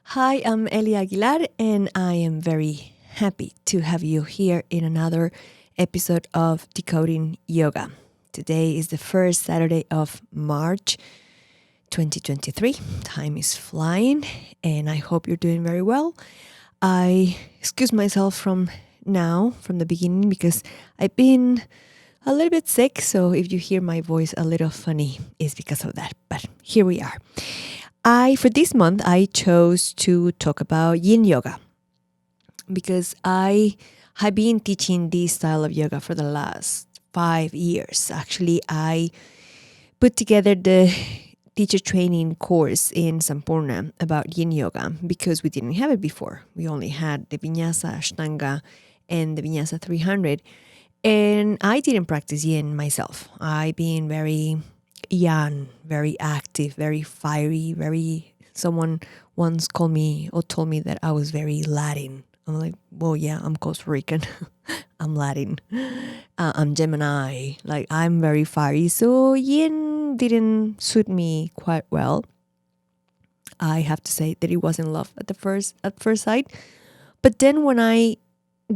Hi, I'm Eli Aguilar, and I am very happy to have you here in another episode of Decoding Yoga. Today is the first Saturday of March 2023. Time is flying, and I hope you're doing very well. I excuse myself from the beginning, because I've been a little bit sick, so if you hear my voice a little funny, it's because of that. But here we are. For this month, I chose to talk about Yin Yoga because I have been teaching this style of yoga for the last 5 years. Actually, I put together the teacher training course in Sampoorna about Yin Yoga because we didn't have it before. We only had the Vinyasa Ashtanga and the Vinyasa 300. And I didn't practice Yin myself. I've been very young, very active, very fiery, someone once called me or told me that I was very Latin. I'm like, well, yeah, I'm Costa Rican. I'm Latin. I'm Gemini. Like, I'm very fiery. So Yin didn't suit me quite well. I have to say that it wasn't love at first sight. But then when I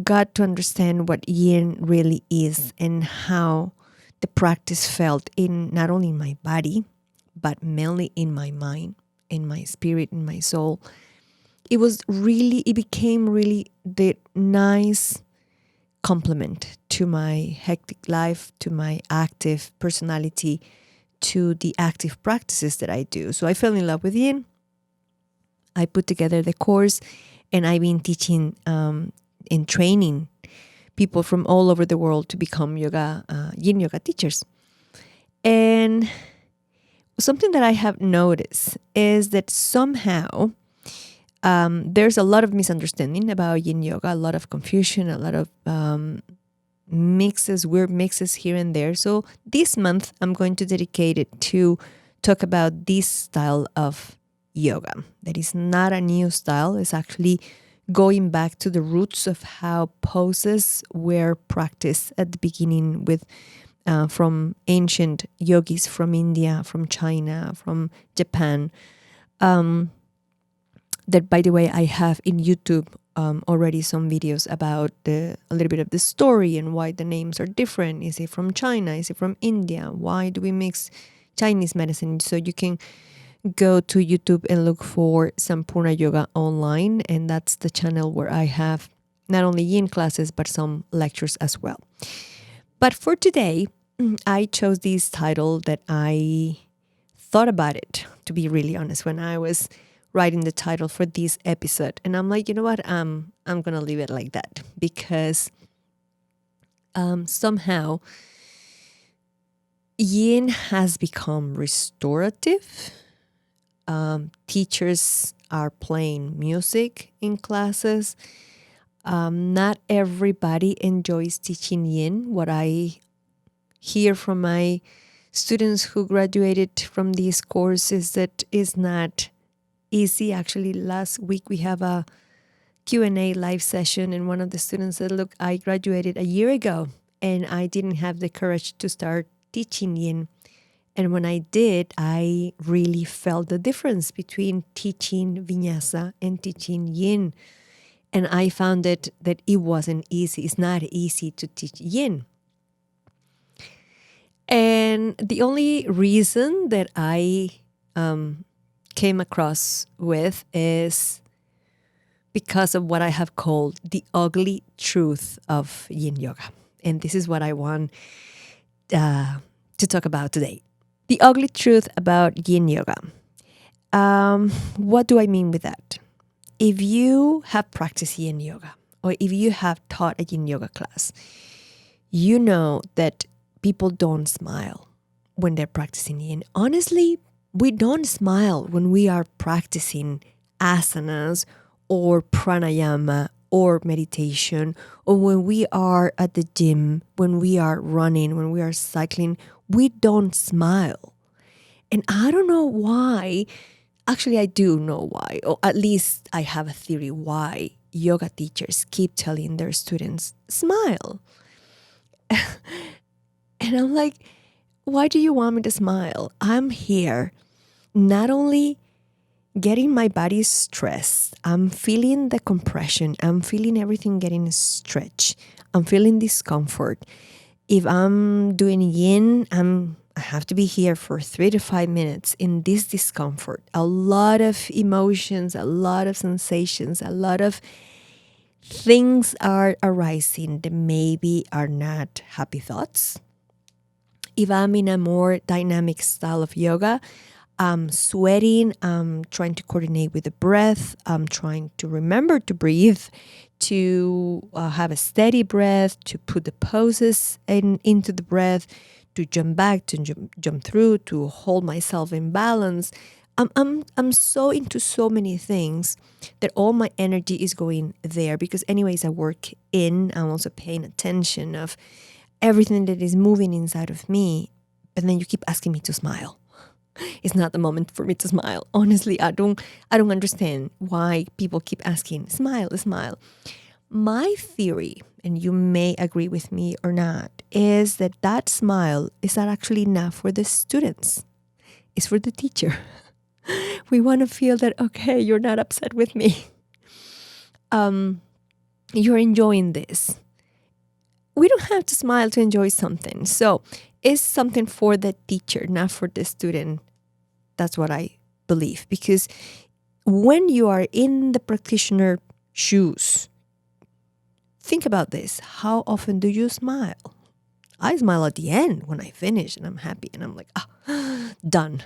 got to understand what Yin really is and how the practice felt in not only in my body, but mainly in my mind, in my spirit, in my soul, it became really the nice complement to my hectic life, to my active personality, to the active practices that I do. So I fell in love with Yin. I put together the course, and I've been teaching and training people from all over the world to become yin yoga teachers. And something that I have noticed is that somehow there's a lot of misunderstanding about yin yoga, a lot of confusion, a lot of weird mixes here and there. So this month I'm going to dedicate it to talk about this style of yoga. That is not a new style. It's actually going back to the roots of how poses were practiced at the beginning from ancient yogis from India, from China, from Japan. That, by the way, I have in YouTube already some videos about a little bit of the story and why the names are different. Is it from China? Is it from India? Why do we mix Chinese medicine? So you can go to YouTube and look for sampoornayoga online, and that's the channel where I have not only yin classes but some lectures as well. But for today, I chose this title that I thought about it, to be really honest, when I was writing the title for this episode, and I'm like, you know what, I'm gonna leave it like that, because somehow yin has become restorative. Teachers are playing music in classes. Not everybody enjoys teaching yin. What I hear from my students who graduated from this course is that it's not easy. Actually, last week we have a Q&A live session, and one of the students said, look, I graduated a year ago and I didn't have the courage to start teaching yin. And when I did, I really felt the difference between teaching vinyasa and teaching yin. And I found that it wasn't easy. It's not easy to teach yin. And the only reason that I came across with is because of what I have called the ugly truth of yin yoga. And this is what I want to talk about today. The ugly truth about yin yoga. What do I mean with that? If you have practiced yin yoga, or if you have taught a yin yoga class, you know that people don't smile when they're practicing yin. Honestly, we don't smile when we are practicing asanas or pranayama or meditation, or when we are at the gym, when we are running, when we are cycling. We don't smile. And I don't know why. Actually, I do know why, or at least I have a theory why yoga teachers keep telling their students, smile. And I'm like, why do you want me to smile? I'm here not only getting my body stressed. I'm feeling the compression. I'm feeling everything getting stretched. I'm feeling discomfort. If I'm doing yin, I have to be here for 3 to 5 minutes in this discomfort. A lot of emotions, a lot of sensations, a lot of things are arising that maybe are not happy thoughts. If I'm in a more dynamic style of yoga, I'm sweating, I'm trying to coordinate with the breath, I'm trying to remember to breathe, to have a steady breath, to put the poses into the breath, to jump back, to jump through, to hold myself in balance. I'm so into so many things that all my energy is going there because anyways I work in, I'm also paying attention of everything that is moving inside of me. But then you keep asking me to smile. It's not the moment for me to smile. Honestly, I don't understand why people keep asking, smile, smile. My theory, and you may agree with me or not, is that smile is not actually enough for the students. It's for the teacher. We want to feel that, okay, you're not upset with me. You're enjoying this. We don't have to smile to enjoy something. So it's something for the teacher, not for the student. That's what I believe. Because when you are in the practitioner shoes, think about this. How often do you smile? I smile at the end when I finish and I'm happy and I'm like, done.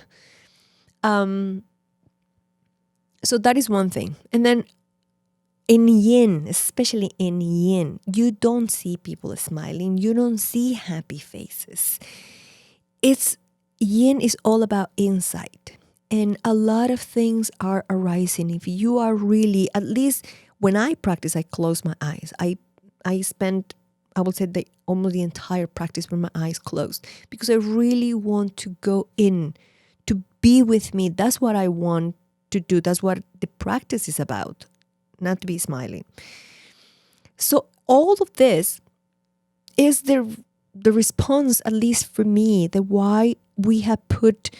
So that is one thing. And then in yin, especially in yin, you don't see people smiling. You don't see happy faces. Yin is all about insight. And a lot of things are arising. If you are really, at least when I practice, I close my eyes. I spend, I would say, almost the entire practice with my eyes closed because I really want to go in, to be with me. That's what I want to do. That's what the practice is about, not to be smiling. So all of this is the response, at least for me, the why we have put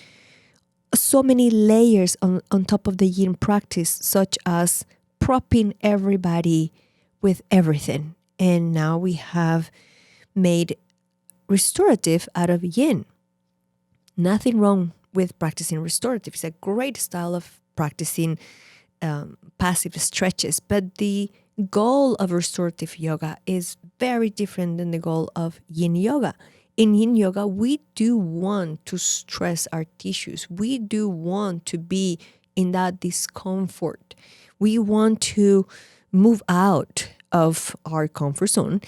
so many layers on top of the yin practice, such as propping everybody with everything. And now we have made restorative out of yin. Nothing wrong with practicing restorative. It's a great style of practicing passive stretches, but the goal of restorative yoga is very different than the goal of yin yoga. In yin yoga, we do want to stress our tissues. We do want to be in that discomfort. We want to move out of our comfort zone.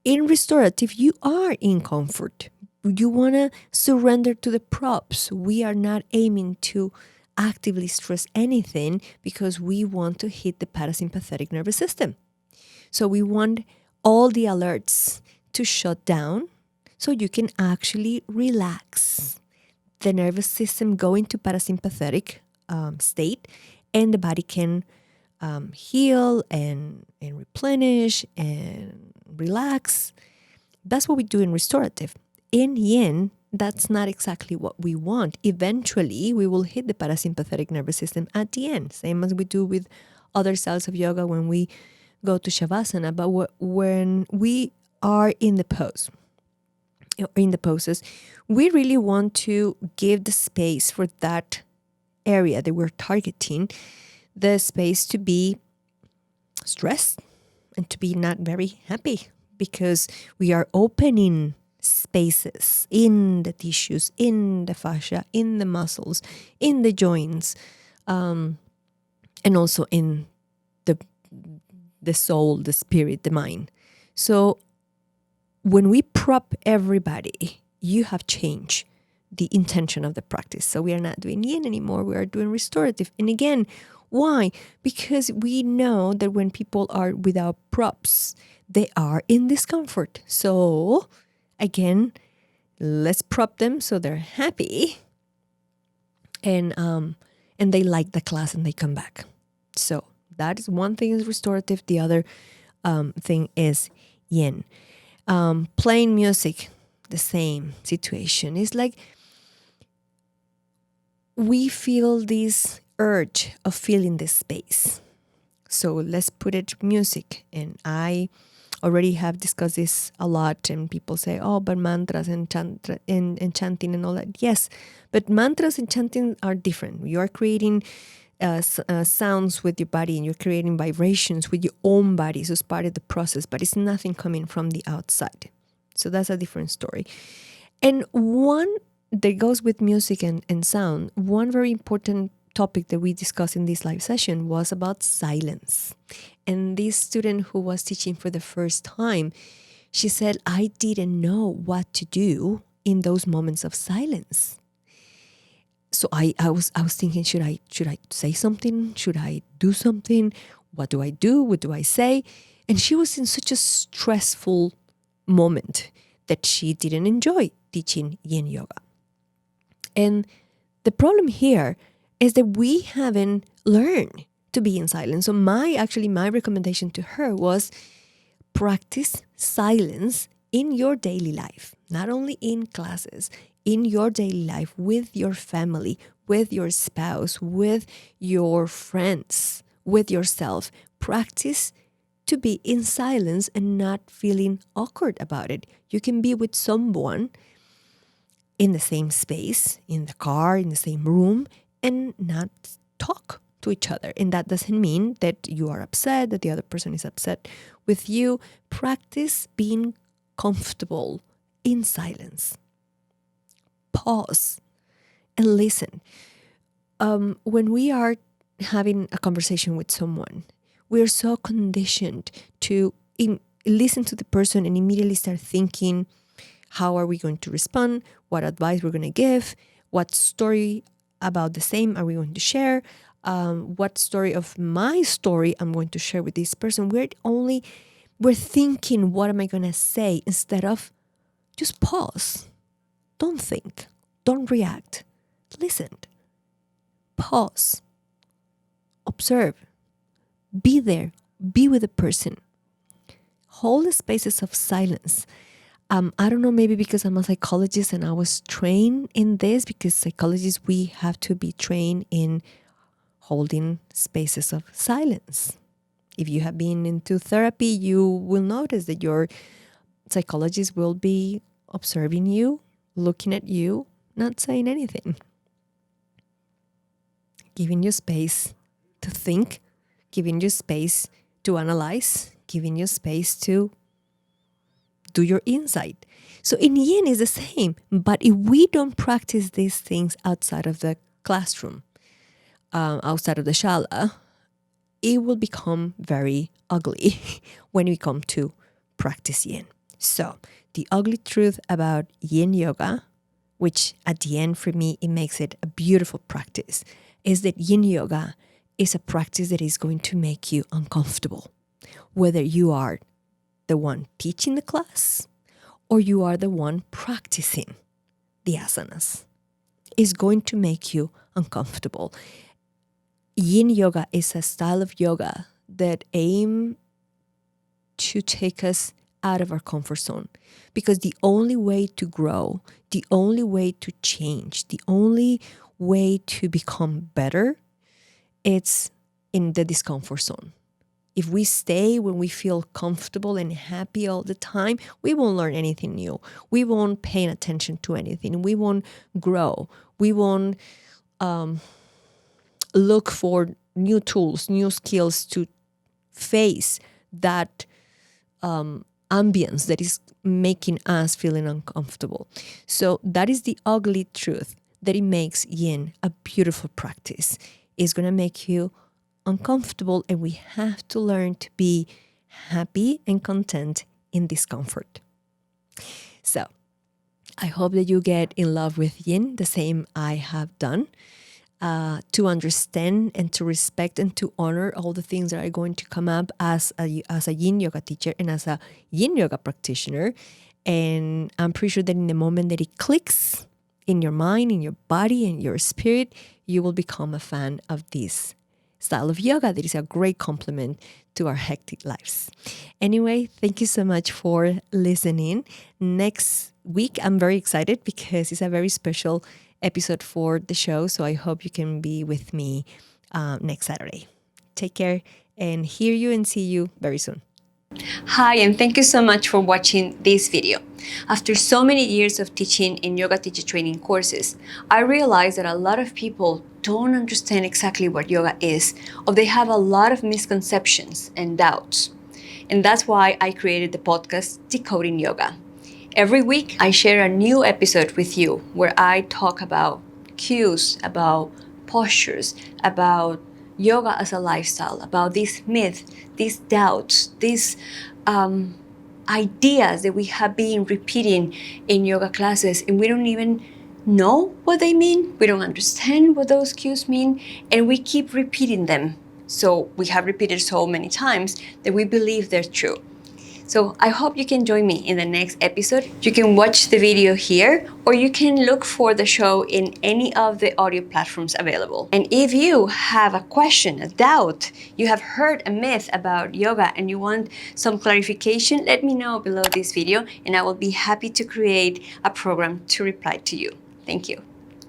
In restorative, you are in comfort. You want to surrender to the props. We are not aiming to actively stress anything because we want to hit the parasympathetic nervous system. So we want all the alerts to shut down so you can actually relax. The nervous system go into parasympathetic state and the body can heal and replenish and relax. That's what we do in restorative. In yin, that's not exactly what we want. Eventually, we will hit the parasympathetic nervous system at the end, same as we do with other styles of yoga when we go to Shavasana. But when we are in the pose, in the poses, we really want to give the space for that area that we're targeting, the space to be stressed and to be not very happy because we are opening spaces in the tissues, in the fascia, in the muscles, in the joints, and also in the soul, the spirit, the mind. So when we prop everybody, you have changed the intention of the practice. So we are not doing yin anymore. We are doing restorative. And again, why? Because we know that when people are without props, they are in discomfort. So again, let's prop them so they're happy and they like the class and they come back. So that is one thing is restorative. The other thing is yin. Playing music, the same situation. It's like we feel this urge of feeling this space. So let's put it music. And I already have discussed this a lot, and people say, oh, but mantras and chanting and all that. Yes, but mantras and chanting are different. You are creating sounds with your body, and you're creating vibrations with your own body. So it's part of the process, but it's nothing coming from the outside. So that's a different story. And one that goes with music and sound, one very important topic that we discussed in this live session was about silence. And this student who was teaching for the first time, she said, I didn't know what to do in those moments of silence. So I was thinking, should I say something? Should I do something? What do I do? What do I say? And she was in such a stressful moment that she didn't enjoy teaching yin yoga. And the problem here is that we haven't learned to be in silence. So my recommendation to her was practice silence in your daily life, not only in classes, in your daily life with your family, with your spouse, with your friends, with yourself. Practice to be in silence and not feeling awkward about it. You can be with someone in the same space, in the car, in the same room, and not talk to each other. And that doesn't mean that you are upset, that the other person is upset with you. Practice being comfortable in silence. Pause and listen. When we are having a conversation with someone, we are so conditioned to listen to the person and immediately start thinking, how are we going to respond? What advice we're going to give? What story about the same are we going to share? What story of my story I'm going to share with this person? We're thinking, what am I going to say? Instead of just pause. Don't think. Don't react. Listen. Pause. Observe. Be there. Be with the person. Hold the spaces of silence. I don't know, maybe because I'm a psychologist and I was trained in this, because psychologists, we have to be trained in holding spaces of silence. If you have been into therapy, you will notice that your psychologist will be observing you, looking at you, not saying anything. Giving you space to think, giving you space to analyze, giving you space to do your insight. So in yin is the same, but if we don't practice these things outside of the classroom, outside of the shala, it will become very ugly when we come to practice yin. So the ugly truth about yin yoga, which at the end for me, it makes it a beautiful practice, is that yin yoga is a practice that is going to make you uncomfortable. Whether you are the one teaching the class or you are the one practicing the asanas, is going to make you uncomfortable. Yin yoga is a style of yoga that aim to take us out of our comfort zone, because the only way to grow, the only way to change, the only way to become better, it's in the discomfort zone. If we stay when we feel comfortable and happy all the time, we won't learn anything new. We won't pay attention to anything. We won't grow. We won't look for new tools, new skills to face that ambience that is making us feeling uncomfortable. So that is the ugly truth, that it makes yin a beautiful practice. It's going to make you uncomfortable, and we have to learn to be happy and content in discomfort. So I hope that you get in love with yin the same I have done, to understand and to respect and to honor all the things that are going to come up as a yin yoga teacher and as a yin yoga practitioner. And I'm pretty sure that in the moment that it clicks in your mind, in your body, in your spirit, you will become a fan of this style of yoga that is a great complement to our hectic lives. Anyway, thank you so much for listening. Next week, I'm very excited because it's a very special episode for the show. So I hope you can be with me next Saturday. Take care and hear you and see you very soon. Hi, and thank you so much for watching this video. After so many years of teaching in yoga teacher training courses, I realized that a lot of people don't understand exactly what yoga is, or they have a lot of misconceptions and doubts. And that's why I created the podcast Decoding Yoga. Every week, I share a new episode with you where I talk about cues, about postures, about yoga as a lifestyle, about these myths, these doubts, these ideas that we have been repeating in yoga classes, and we don't even know what they mean. We don't understand what those cues mean, and we keep repeating them. So we have repeated so many times that we believe they're true. So I hope you can join me in the next episode. You can watch the video here, or you can look for the show in any of the audio platforms available. And if you have a question, a doubt, you have heard a myth about yoga and you want some clarification, let me know below this video and I will be happy to create a program to reply to you. Thank you.